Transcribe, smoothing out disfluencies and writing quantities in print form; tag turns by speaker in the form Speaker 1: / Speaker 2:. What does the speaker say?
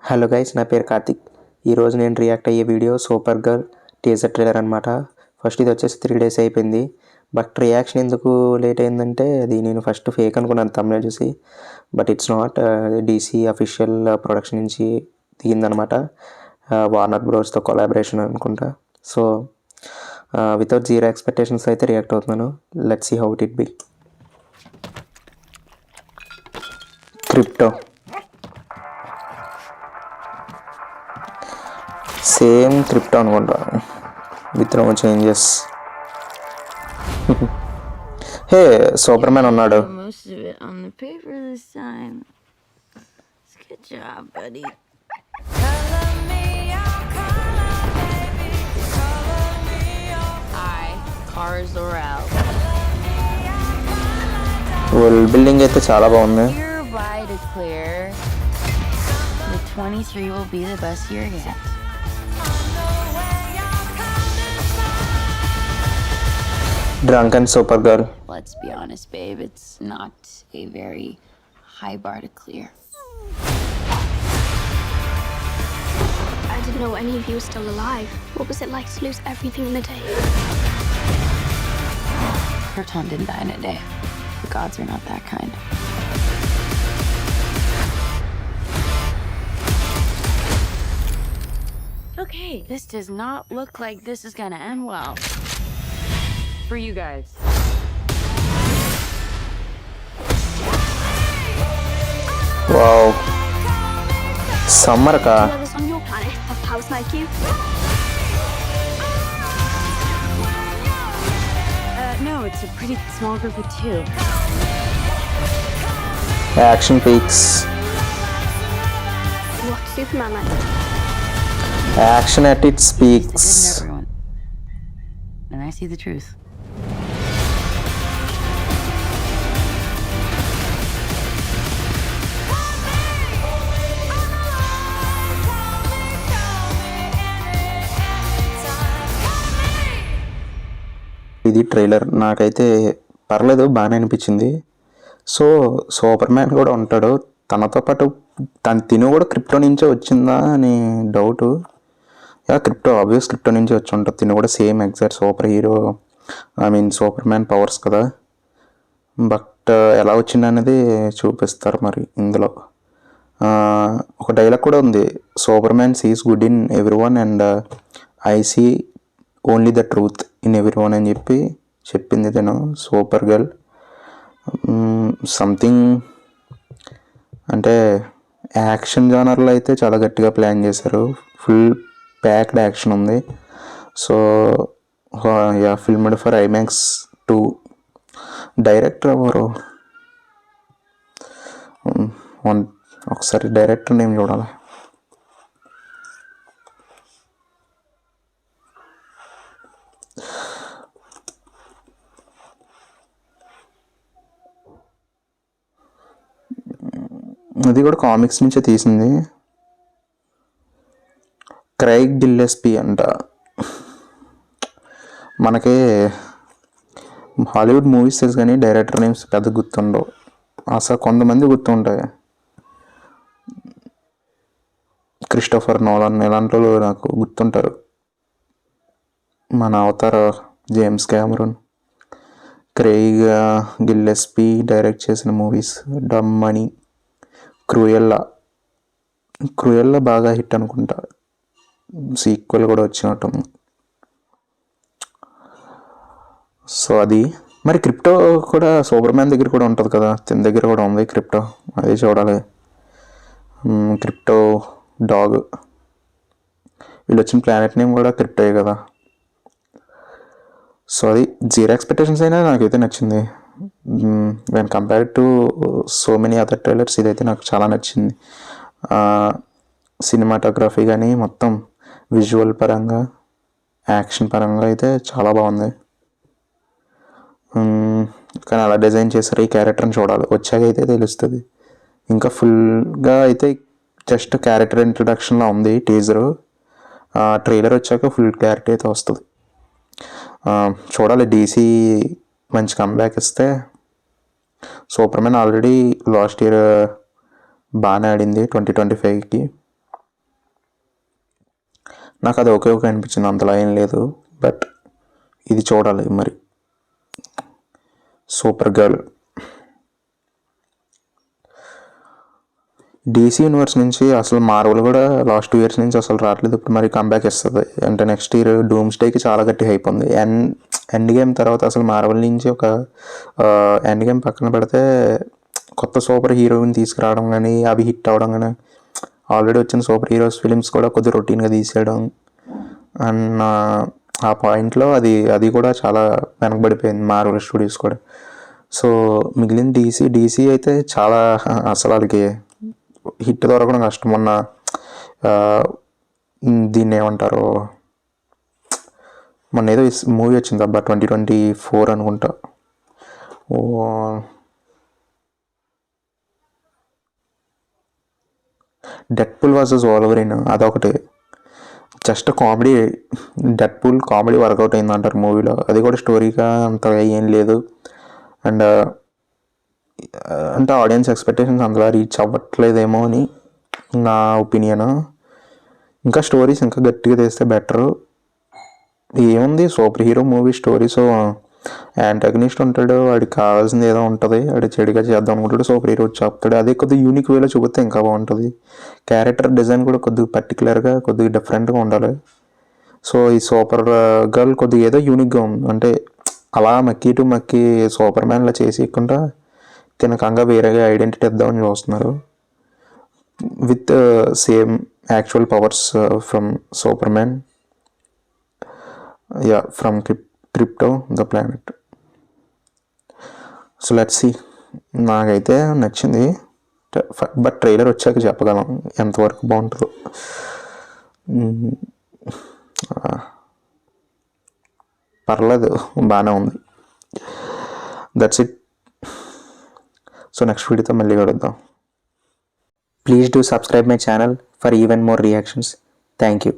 Speaker 1: Hello guys, నా పేరు కార్తిక్. ఈరోజు నేను రియాక్ట్ అయ్యే video super girl teaser trailer అనమాట. ఫస్ట్ ఇది వచ్చేసి 3 days అయిపోయింది. బట్ రియాక్షన్ ఎందుకు లేట్ అయిందంటే అది నేను ఫస్ట్ ఫేక్ అనుకున్నాను తమిళ చూసి. But it's not. DC official production నుంచి దిగిందనమాట. వార్నర్ బ్రోస్తో కొలాబరేషన్ అనుకుంటా. సో వితౌట్ జీరో ఎక్స్పెక్టేషన్స్ అయితే రియాక్ట్ అవుతున్నాను. Let's see how it be. Krypto same Krypto అనుకుంటా, with no changes. Hey, superman ఉన్నాడు. వరల్డ్ బిల్డింగ్ అయితే చాలా బాగుంది.
Speaker 2: 23 will be the best year yet.
Speaker 1: Drunk and super girl.
Speaker 2: Let's be honest, babe, it's not a very high bar to clear.
Speaker 3: I didn't know any of you were still alive. What was it like to lose everything in a day?
Speaker 2: Krypton didn't die in a day. The gods are not that kind. Okay, this does not look like this is gonna end well for you guys.
Speaker 1: Wow. Summer ka.
Speaker 3: Others on your planet have powers like you.
Speaker 2: No, it's a pretty small group of 2.
Speaker 1: Action peaks.
Speaker 3: What's Superman like?
Speaker 1: Action at its peaks.
Speaker 2: Everyone. And I see the truth.
Speaker 1: ఇది trailer నాకైతే పర్లేదు, బాగానే అనిపించింది. So super man కూడా ఉంటాడు, తనతో పాటు తిను కూడా క్రిప్టో నుంచే వచ్చిందా అని డౌటు. క్రిప్టో ఆబ్వియస్ క్రిప్టో నుంచి వచ్చి ఉంటుంది. తిను కూడా same exact super hero, super man powers కదా. బట్ ఎలా వచ్చింది అనేది చూపిస్తారు మరి ఇందులో. ఒక డైలాగ్ కూడా ఉంది, Superman sees good in everyone and I see only the truth in everyone అని చెప్పింది తను సూపర్ గర్ల్. సంథింగ్ అంటే యాక్షన్ జానర్లో అయితే చాలా గట్టిగా ప్లాన్ చేశారు. ఫుల్ ప్యాక్డ్ యాక్షన్ ఉంది. So filmed for IMAX 2. Director ఎవరు ఒకసారి డైరెక్టర్ నేమ్ చూడాలి. అది కూడా కామిక్స్ నుంచే తీసింది. క్రైగ్ గిల్లెస్పీ అంట. మనకి హాలీవుడ్ మూవీస్ తెలుసు కానీ డైరెక్టర్ నేమ్స్ పెద్ద గుర్తుండవు. అసలు కొంతమంది గుర్తుంటాయి, క్రిస్టోఫర్ నోలన్ ఇలాంటి వాళ్ళు నాకు గుర్తుంటారు. మన Avatar James Cameron. Craig Gillespie direct చేసిన మూవీస్ డమ్ మనీ, క్రూయల్లా బాగా హిట్ అనుకుంటా, సీక్వెల్ కూడా వచ్చినట్టు. సో అది మరి క్రిప్టో కూడా సూపర్ మ్యాన్ దగ్గర కూడా ఉంటుంది కదా, తన దగ్గర కూడా ఉంది క్రిప్టో, అది చూడాలి. క్రిప్టో డాగ్, వీళ్ళు వచ్చిన ప్లానెట్ నేమ్ కూడా క్రిప్టోయే కదా. సో అది జీరో ఎక్స్పెక్టేషన్స్ అయినా నాకైతే నచ్చింది. When compared to so many other trailers ఇదైతే నాకు చాలా నచ్చింది. సినిమాటోగ్రఫీ కానీ మొత్తం విజువల్ పరంగా యాక్షన్ పరంగా అయితే చాలా బాగుంది. కానీ అలా డిజైన్ చేశారు, ఈ క్యారెక్టర్ని చూడాలి, వచ్చాక అయితే తెలుస్తుంది. ఇంకా ఫుల్గా అయితే జస్ట్ క్యారెక్టర్ ఇంట్రడక్షన్లో ఉంది టీజరు. ట్రైలర్ వచ్చాక ఫుల్ క్లారిటీ అయితే వస్తుంది. చూడాలి. డీసీ మంచి కంబ్యాక్ ఇస్తే. Super man already last year బాగానే ఆడింది 2025కి. నాకు అది ఓకే ఓకే అనిపించింది, అంతలా ఏం లేదు. బట్ ఇది చూడాలి మరి. సూపర్ గర్ల్ డీసీ యూనివర్స్ నుంచి అసలు మార్వల్ కూడా లాస్ట్ 2 years నుంచి అసలు రావట్లేదు. ఇప్పుడు మరి కంబ్యాక్ ఇస్తుంది అంటే నెక్స్ట్ ఇయర్ డూమ్స్డేకి చాలా గట్టి హైప్ ఉంది. ఎండ్ గేమ్ తర్వాత అసలు మార్వల్ నుంచి ఒక ఎండ్ గేమ్ పక్కన పెడితే కొత్త సూపర్ హీరోని తీసుకురావడం కానీ అవి హిట్ అవ్వడం కానీ, ఆల్రెడీ వచ్చిన సూపర్ హీరోస్ ఫిలిమ్స్ కూడా కొద్దిగా రొటీన్గా తీసేయడం అండ్ ఆ పాయింట్లో అది కూడా చాలా వెనకబడిపోయింది మార్వల్ స్టూడియోస్ కూడా. సో మిగిలిన డీసీ అయితే చాలా అసలు వాళ్ళకి హిట్ దొరకడం కష్టం. మొన్న దీన్ని ఏమంటారు, మొన్న ఏదో మూవీ వచ్చింది అబ్బా 2024 అనుకుంటా, డెడ్పూల్ వర్సెస్ వోల్వరిన్, అదొకటి just comedy. Deadpool comedy work out అయింది అంటారు మూవీలో, అది కూడా స్టోరీగా అంత ఏం లేదు. అండ్ అంటే ఆడియన్స్ ఎక్స్పెక్టేషన్స్ అంతలా రీచ్ అవ్వట్లేదేమో అని నా ఒపీనియన్. ఇంకా స్టోరీస్ ఇంకా గట్టిగా తెస్తే బెటరు. ఏముంది super hero movie story, so antagonist ఉంటాడు, వాడికి కావాల్సింది ఏదో ఉంటుంది, వాడు చెడుగా చేద్దాం అనుకుంటాడు, సూపర్ హీరో వచ్చి చెప్తాడు. అదే కొద్దిగా యూనిక్ వేలో చూపిస్తే ఇంకా బాగుంటుంది. క్యారెక్టర్ డిజైన్ కూడా కొద్దిగా పర్టికులర్గా కొద్దిగా డిఫరెంట్గా ఉండాలి. సో ఈ సూపర్ గర్ల్ కొద్దిగా ఏదో యూనిక్గా ఉంది, అంటే అలా మక్కి సూపర్ మ్యాన్లా చేసేయకుండా తినకంగా వేరేగా ఐడెంటిటీ ఇద్దామని చూస్తున్నారు with same actual powers from Superman, from Krypton the planet. So let's see. నాకైతే నచ్చింది, బట్ ట్రైలర్ వచ్చాక చెప్పగలం ఎంతవరకు బాగుంటుందో. పర్లేదు, బాగానే ఉంది. That's it. సో నెక్స్ట్ వీడియోతో మళ్ళీ కలుద్దాం. Please do subscribe my channel for even more reactions. Thank you.